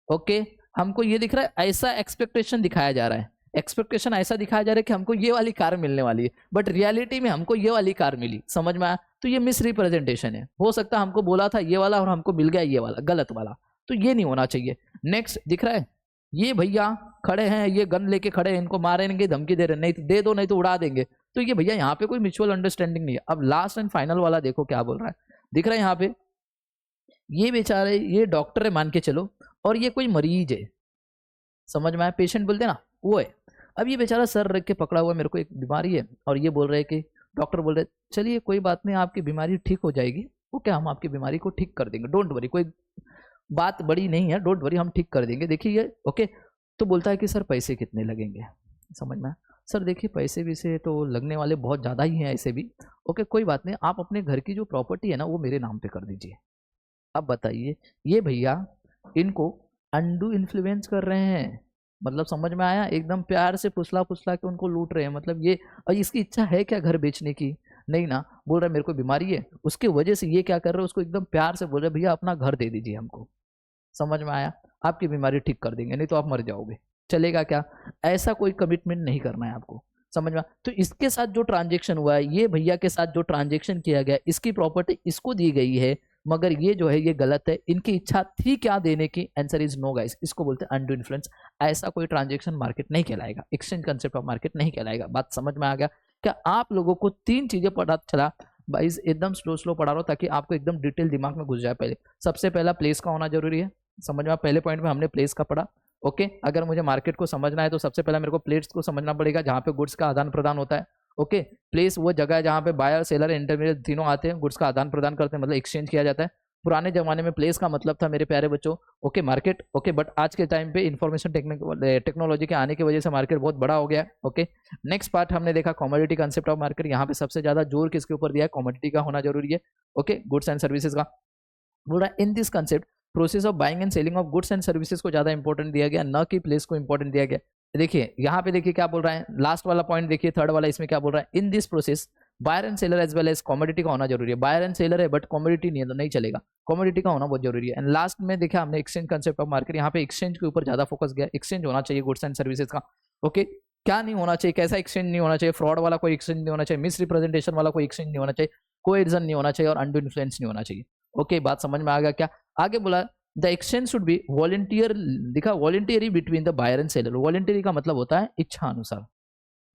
ओके, हमको ये दिख रहा है, ऐसा एक्सपेक्टेशन दिखाया जा रहा है, एक्सपेक्टेशन ऐसा दिखाया जा रहा है कि हमको ये वाली कार मिलने वाली है, बट रियलिटी में हमको ये वाली कार मिली। समझ में आया? तो ये मिस रिप्रेजेंटेशन है। हो सकता है हमको बोला था ये वाला और हमको मिल गया ये वाला, गलत वाला, तो ये नहीं होना चाहिए। नेक्स्ट दिख रहा है, ये भैया खड़े हैं, ये गन लेके खड़े हैं, इनको मारेंगे, धमकी दे रहे हैं, नहीं तो दे दो, नहीं तो उड़ा देंगे। तो ये भैया यहाँ पे कोई म्यूचुअल अंडरस्टैंडिंग नहीं है। अब लास्ट एंड फाइनल वाला देखो क्या बोल रहा है, दिख रहा है यहाँ पे, ये बेचारे, ये डॉक्टर है मान के चलो और ये कोई मरीज है। समझ में आया? पेशेंट बोलते ना, वो है। अब ये बेचारा सर रख के पकड़ा हुआ, मेरे को एक बीमारी है, और ये बोल रहे हैं कि डॉक्टर बोल रहे चलिए कोई बात नहीं, आपकी बीमारी ठीक हो जाएगी। वो क्या, हम आपकी बीमारी को ठीक कर देंगे, डोंट वरी, कोई बात बड़ी नहीं है, डोंट वरी, हम ठीक कर देंगे। देखिए ये, ओके, तो बोलता है कि सर पैसे कितने लगेंगे? समझ में? सर देखिए पैसे भी से तो लगने वाले बहुत ज़्यादा ही हैं ऐसे भी। ओके कोई बात नहीं, आप अपने घर की जो प्रॉपर्टी है ना वो मेरे नाम पे कर दीजिए। अब बताइए, ये भैया इनको अनडू इन्फ्लुएंस कर रहे हैं, मतलब समझ में आया? एकदम प्यार से फुसला फुसला के उनको लूट रहे हैं। मतलब ये, और इसकी इच्छा है क्या घर बेचने की? नहीं ना, बोल रहा है मेरे को बीमारी है, उसके वजह से ये क्या कर रहे हैं, उसको एकदम प्यार से बोल रहे भैया अपना घर दे दीजिए हमको। समझ में आया? आपकी बीमारी ठीक कर देंगे, नहीं तो आप मर जाओगे, चलेगा क्या? ऐसा कोई कमिटमेंट नहीं करना है आपको। समझ में? तो इसके साथ जो ट्रांजेक्शन हुआ है, ये भैया के साथ जो ट्रांजेक्शन किया गया, इसकी प्रॉपर्टी इसको दी गई है, मगर ये जो है ये गलत है। इनकी इच्छा थी क्या देने की? आंसर इज नो गाइस, इसको बोलते हैं अनडू इन्फ्लुएंस। ऐसा कोई ट्रांजेक्शन मार्केट नहीं कहलाएगा, एक्सचेंज कंसेप्ट ऑफ मार्केट नहीं कहलाएगा। बात समझ में आ गया? क्या आप लोगों को 3 चीजें पता चला? गाइस एकदम स्लो स्लो पढ़ा रहा हूं ताकि आपको एकदम डिटेल दिमाग में घुस जाए। पहले सबसे पहला प्लेस का होना जरूरी है। समझ में? पहले पॉइंट में हमने प्लेस का पढ़ा। ओके, अगर मुझे मार्केट को समझना है तो सबसे पहले मेरे को प्लेस को समझना पड़ेगा जहां पे गुड्स का आदान प्रदान होता है। ओके, प्लेस वो जगह है जहां पे बायर सेलर इंटरमीडिएट तीनों आते हैं, गुड्स का आदान प्रदान करते हैं, मतलब एक्सचेंज किया जाता है। पुराने जमाने में प्लेस का मतलब था मेरे प्यारे बच्चों, ओके, मार्केट। ओके, बट आज के टाइम पे इंफॉर्मेशन टेक्नोलॉजी के आने की वजह से मार्केट बहुत बड़ा हो गया है। ओके, नेक्स्ट पार्ट हमने देखा कमोडिटी कंसेप्ट ऑफ मार्केट। यहाँ पे सबसे ज्यादा जोर किसके ऊपर दिया है? कमोडिटी का होना जरूरी है। ओके, गुड्स एंड सर्विसेज का बोल रहा है। In this concept process of buying and selling of goods and services को ज्यादा इंपॉर्टेंट दिया गया, न कि प्लेस को इंपॉर्टेंट दिया गया। देखिए यहाँ पे देखिए क्या बोल रहा है, लास्ट वाला पॉइंट देखिए, थर्ड वाला, इसमें क्या बोल रहा है? In this process buyer and seller as well as commodity का होना जरूरी है। बायर एंड सेलर है बट कमोडिटी नहीं है तो नहीं चलेगा, कमोडिटी का होना बहुत जरूरी है। एंड लास्ट में देखा हमने एक्सचेंज कंसेप्ट ऑफ मार्केट, यहाँ पे एक्सचेंज के ऊपर ज्यादा फोकस गया। एक्सचेंज होना चाहिए गुड्स एंड सर्विसेज का। ओके, क्या नहीं होना चाहिए, कैसा एक्सचेंज नहीं होना चाहिए? फ्रॉड वाला कोई एक्सचेंज नहीं होना चाहिए, मिस रिप्रेजेंटेशन वाला कोई एक्सचेंज नहीं होना चाहिए, कोएर्जन नहीं होना चाहिए और अनडू इन्फ्लुएंस नहीं होना चाहिए। ओके, बात समझ में आ गया क्या? आगे बोला the exchange should be volunteer, दिखा voluntary between the buyer and seller. Voluntary का मतलब होता है इच्छा अनुसार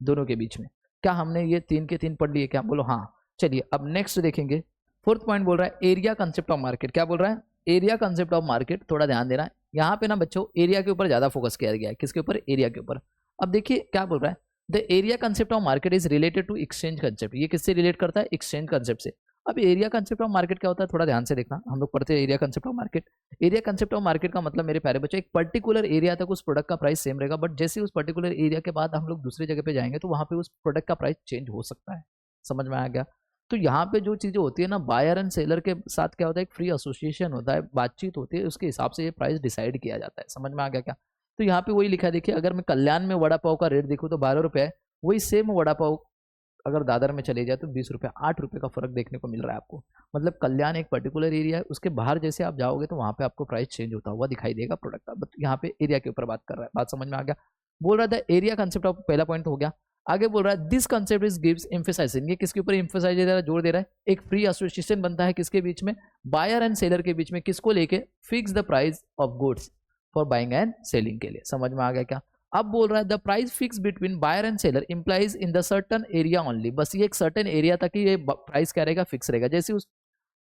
दोनों के बीच में। क्या हमने ये 3 के 3 पढ़ लिए क्या? बोलो हाँ। चलिए अब नेक्स्ट देखेंगे, फोर्थ पॉइंट बोल रहा है एरिया कंसेप्ट ऑफ मार्केट। क्या बोल रहा है? एरिया कंसेप्ट ऑफ मार्केट, थोड़ा ध्यान देना है यहाँ पे ना बच्चों, एरिया के ऊपर ज्यादा फोकस किया गया है। किसके ऊपर? एरिया के ऊपर। अब देखिए क्या बोल रहा है, the area concept of market is related to exchange concept. ये किससे रिलेट करता है? एक्सचेंज कंसेप्ट से। अब एरिया कंसेप्ट ऑफ मार्केट क्या होता है, थोड़ा ध्यान से देखना। हम लोग पढ़ते हैं area concept of market. Area concept of market का मतलब मेरे प्यारे बच्चों, एक पर्टिकुलर एरिया तक उस प्रोडक्ट का प्राइस सेम रहेगा, बट जैसे उस पर्टिकुलर एरिया के बाद हम लोग दूसरी जगह पे जाएंगे तो वहां पे उस प्रोडक्ट का प्राइस चेंज हो सकता है। समझ में आ गया? तो यहाँ पे जो चीजें होती है ना, बायर एंड सेलर के साथ क्या होता है, एक फ्री एसोसिएशन होता है, बातचीत होती है, उसके हिसाब से ये प्राइस डिसाइड किया जाता है। समझ में आ गया क्या? तो यहाँ पे वही लिखा है, देखिए, अगर मैं कल्याण में वड़ा पाव का रेट देखूँ तो 12 रुपये है, वही सेम वड़ा पाव अगर दादर में चले जाए तो 20 रुपये, 8 रुपये का फर्क देखने को मिल रहा है आपको। मतलब कल्याण एक पर्टिकुलर एरिया है, उसके बाहर जैसे आप जाओगे तो वहाँ पे आपको प्राइस चेंज होता हुआ दिखाई देगा प्रोडक्ट का। बट यहाँ पे एरिया के ऊपर बात कर रहा है। बात समझ में आ गया? बोल रहा था एरिया कंसेप्ट ऑफ पहला पॉइंट हो गया। आगे बोल रहा है this concept is gives emphasizing. ये किसके ऊपर एम्फेसाइज दे रहा है, जोर दे रहा है? एक फ्री एसोसिएशन बनता है किसके बीच में? बायर एंड सेलर के बीच में। किसको लेके? Fix the price of goods for buying and selling के लिए। समझ में आ गया क्या? अब बोल रहा है the price fix between buyer and seller implies in the certain area only. बस ये एक सर्टन एरिया तक ही ये प्राइस क्या रहेगा, फिक्स रहेगा। जैसे उस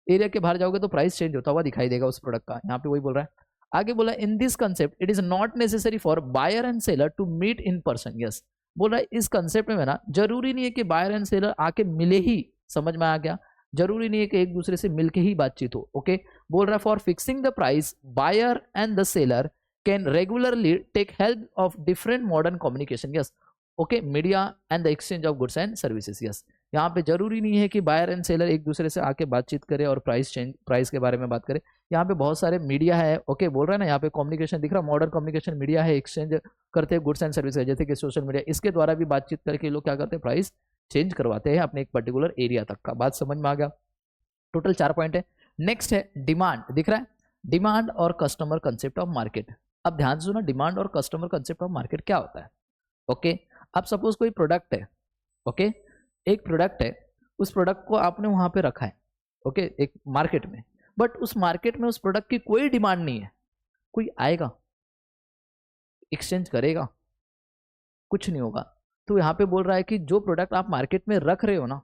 एरिया के बाहर जाओगे तो प्राइस चेंज होता हुआ दिखाई देगा उस प्रोडक्ट का। यहाँ पे वही बोल रहा है। आगे बोला in this concept it is not necessary for buyer and seller to meet in person. Yes, बोल रहा है इस कंसेप्ट में ना जरूरी नहीं है कि बायर एंड सेलर आके मिले ही। समझ में आ गया? जरूरी नहीं है कि एक दूसरे से मिलके ही बातचीत हो। ओके, बोल रहा है for fixing the price buyer and the seller can regularly take help of different modern communication. Yes, okay, media and the exchange of goods and services. Yes, यहाँ पे जरूरी नहीं है कि बायर एंड सेलर एक दूसरे से आके बातचीत करे और प्राइस के बारे में बात करे। यहाँ पे बहुत सारे मीडिया है। ओके, बोल रहा है ना, यहाँ पे कम्युनिकेशन दिख रहा है, मॉडर्न कम्युनिकेशन मीडिया है, एक्सचेंज करते हैं गुड्स एंड सर्विसेज, जैसे कि सोशल मीडिया, इसके द्वारा भी बातचीत करके लोग क्या करते हैं, प्राइस चेंज करवाते हैं अपने एक पर्टिकुलर एरिया तक का। बात समझ में आ गया? टोटल 4 पॉइंट है। नेक्स्ट है डिमांड, दिख रहा है, डिमांड और कस्टमर कंसेप्ट ऑफ मार्केट। अब ध्यान से सुनो, डिमांड और कस्टमर कंसेप्ट ऑफ मार्केट क्या होता है। ओके, अब सपोज कोई प्रोडक्ट है, ओके, एक प्रोडक्ट है, उस प्रोडक्ट को आपने वहां पे रखा है, ओके, एक मार्केट में, बट उस मार्केट में उस प्रोडक्ट की कोई डिमांड नहीं है। कोई आएगा, एक्सचेंज करेगा? कुछ नहीं होगा। तो यहाँ पे बोल रहा है कि जो प्रोडक्ट आप मार्केट में रख रहे हो ना,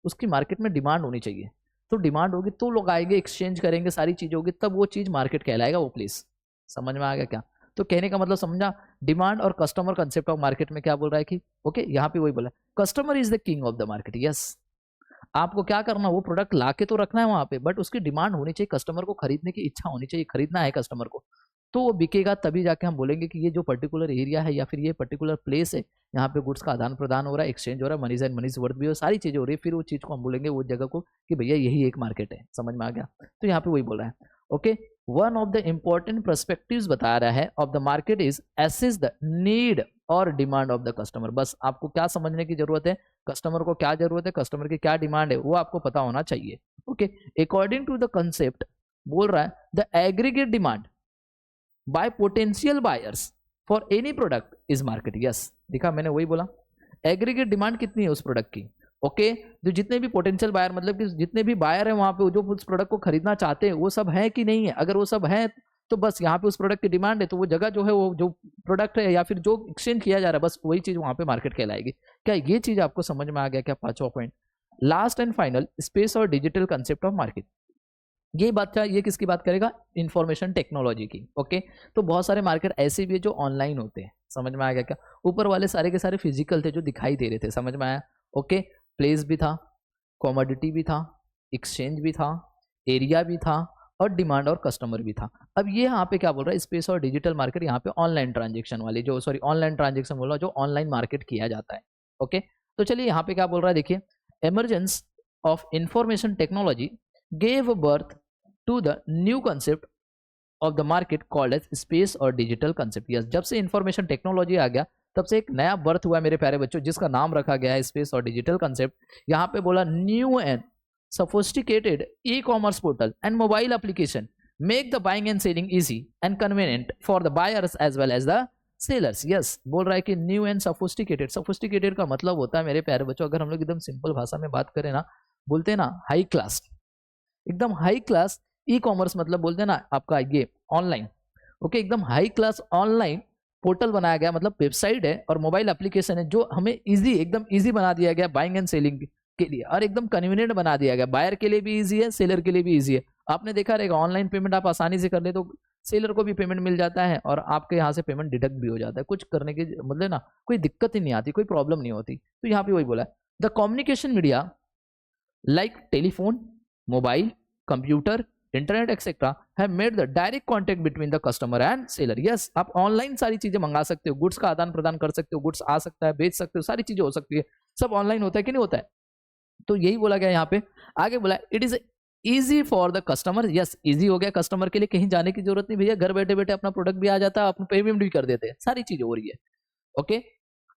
उसकी मार्केट में डिमांड होनी चाहिए। तो डिमांड होगी तो लोग आएंगे, एक्सचेंज करेंगे, सारी चीजें होगी, तब वो चीज मार्केट कहलाएगा, वो प्लेस। समझ में आ गया क्या? तो कहने का मतलब समझा, डिमांड और कस्टमर कंसेप्ट ऑफ मार्केट में क्या बोल रहा है कि ओके, यहाँ पे वही बोला, customer is the king of the market. Yes, आपको क्या करना, वो प्रोडक्ट लाके तो रखना है वहां पे, बट उसकी डिमांड होनी चाहिए, कस्टमर को खरीदने की इच्छा होनी चाहिए, खरीदना है कस्टमर को, तो वो बिकेगा, तभी जाके हम बोलेंगे कि ये जो पर्टिकुलर एरिया है या फिर ये पर्टिकुलर प्लेस है, यहाँ पे गुड्स का आदान प्रदान हो रहा है, एक्सचेंज हो रहा है, मनीज एंड मनीज वर्थ भी हो, सारी चीजें हो रही है, फिर वो चीज को हम बोलेंगे वो जगह को कि भैया यही एक मार्केट है। समझ में आ गया? तो यहाँ पे वही बोल रहा है। Okay, one of the important perspectives बता रहा है of the market is assess the need और डिमांड ऑफ द कस्टमर। बस आपको क्या समझने की जरूरत है, कस्टमर को क्या जरूरत है, कस्टमर की क्या डिमांड है, वो आपको पता होना चाहिए। Okay, according to the concept, बोल रहा है the aggregate demand by potential buyers for any product is market. Yes, दिखा मैंने वही बोला, एग्रीगेट डिमांड कितनी है उस प्रोडक्ट की। ओके, जो जितने भी पोटेंशियल बायर, मतलब कि जितने भी बायर हैं वहां पे जो उस प्रोडक्ट को खरीदना चाहते हैं, वो सब है कि नहीं है। अगर वो सब है तो बस यहाँ पे उस प्रोडक्ट की डिमांड है, तो वो जगह जो है, वो जो प्रोडक्ट है या फिर जो एक्सचेंज किया जा रहा है, बस वही चीज वहां पे मार्केट कहलाएगी। क्या ये चीज आपको समझ में आ गया क्या? 5वां point, last and final, space और डिजिटल कंसेप्ट ऑफ मार्केट। ये बात क्या, ये किसकी बात करेगा? इंफॉर्मेशन टेक्नोलॉजी की। ओके, तो बहुत सारे मार्केट ऐसे भी है जो ऑनलाइन होते हैं। समझ में आ गया क्या? ऊपर वाले सारे के सारे फिजिकल थे जो दिखाई दे रहे थे। समझ में आया? ओके, प्लेस भी था, कॉमोडिटी भी था, एक्सचेंज भी था, एरिया भी था, और डिमांड और कस्टमर भी था। अब ये यहाँ पे क्या बोल रहा है, स्पेस और डिजिटल मार्केट, यहाँ पे ऑनलाइन ट्रांजेक्शन वाली, जो सॉरी ऑनलाइन ट्रांजेक्शन बोल रहा है, जो ऑनलाइन मार्केट किया जाता है। ओके, तो चलिए यहाँ पे क्या बोल रहा है, देखिए, emergence of information technology gave birth to the new concept of the market called as space और डिजिटल कंसेप्ट। यस, जब से इंफॉर्मेशन टेक्नोलॉजी आ गया तब से एक नया बर्थ हुआ मेरे प्यारे बच्चों, जिसका नाम रखा गया है स्पेस और डिजिटल कंसेप्ट। यहाँ पे बोला new and sophisticated e-commerce portal and mobile application make the buying and selling easy and convenient for the buyers as well as the sellers. Yes, बोल रहा है कि न्यू एंड sophisticated, sophisticated का मतलब होता है मेरे प्यारे बच्चों, अगर हम लोग एकदम सिंपल भाषा में बात करें ना, बोलते हैं ना हाई क्लास, एकदम हाई क्लास ई कॉमर्स, मतलब बोलते हैं ना आपका ये ऑनलाइन। ओके, एकदम हाई क्लास ऑनलाइन पोर्टल बनाया गया, मतलब वेबसाइट है और मोबाइल एप्लीकेशन है, जो हमें इजी, एकदम इजी बना दिया गया बाइंग एंड सेलिंग के लिए, और एकदम कन्वीनियंट बना दिया गया। बायर के लिए भी इजी है, सेलर के लिए भी इजी है। आपने देखा रहेगा ऑनलाइन पेमेंट आप आसानी से कर ले तो सेलर को भी पेमेंट मिल जाता है और आपके यहाँ से पेमेंट डिडक्ट भी हो जाता है, कुछ करने की मतलब ना कोई दिक्कत ही नहीं आती, कोई प्रॉब्लम नहीं होती। तो यहाँ पे वही बोला है, the communication media like telephone, mobile, computer, internet etcetera have made the direct contact between the customer and seller. Yes, आप ऑनलाइन सारी चीजें मंगा सकते हो, गुड्स का आदान प्रदान कर सकते हो, गुड्स आ सकता है, बेच सकते हो, सारी चीजें हो सकती है, सब ऑनलाइन होता है कि नहीं होता है। तो यही बोला गया यहाँ पे। आगे बोला it is easy for the customer. Yes, easy हो गया कस्टमर के लिए, कहीं जाने की जरूरत नहीं भैया, घर बैठे बैठे अपना प्रोडक्ट भी आ जाता है, अपना पेमेंट भी कर देते हैं, सारी चीजें हो रही है। ओके,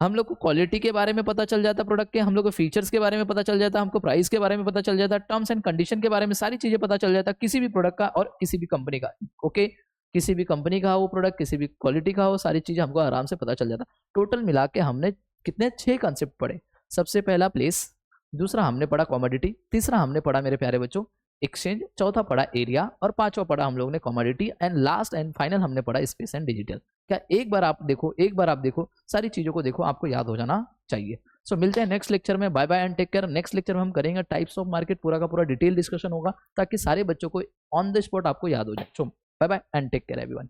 हम लोग को क्वालिटी के बारे में पता चल जाता है प्रोडक्ट के, हम लोग को फीचर्स के बारे में पता चल जाता है, हमको प्राइस के बारे में पता चल जाता है, टर्म्स एंड कंडीशन के बारे में सारी चीजें पता चल जाता है, किसी भी प्रोडक्ट का और किसी भी कंपनी का। ओके, किसी भी कंपनी का हो वो प्रोडक्ट, किसी भी क्वालिटी का हो, सारी चीजें हमको आराम से पता चल जाता। टोटल मिला के हमने कितने 6 कंसेप्ट पढ़े। सबसे पहला प्लेस, दूसरा हमने पढ़ा कॉमोडिटी, तीसरा हमने पढ़ा मेरे प्यारे बच्चों एक्सचेंज, चौथा पढ़ा एरिया और पांचवा पढ़ा हम लोग ने commodity and last and final हमने पढ़ा स्पेस एंड डिजिटल। क्या एक बार आप देखो सारी चीजों को देखो, आपको याद हो जाना चाहिए। सो मिलते हैं नेक्स्ट लेक्चर में, bye bye and take care. Next lecture में हम करेंगे टाइप्स ऑफ मार्केट, पूरा का पूरा डिटेल डिस्कशन होगा ताकि सारे बच्चों को ऑन द स्पॉट आपको याद हो जाए। So bye bye and take care everyone.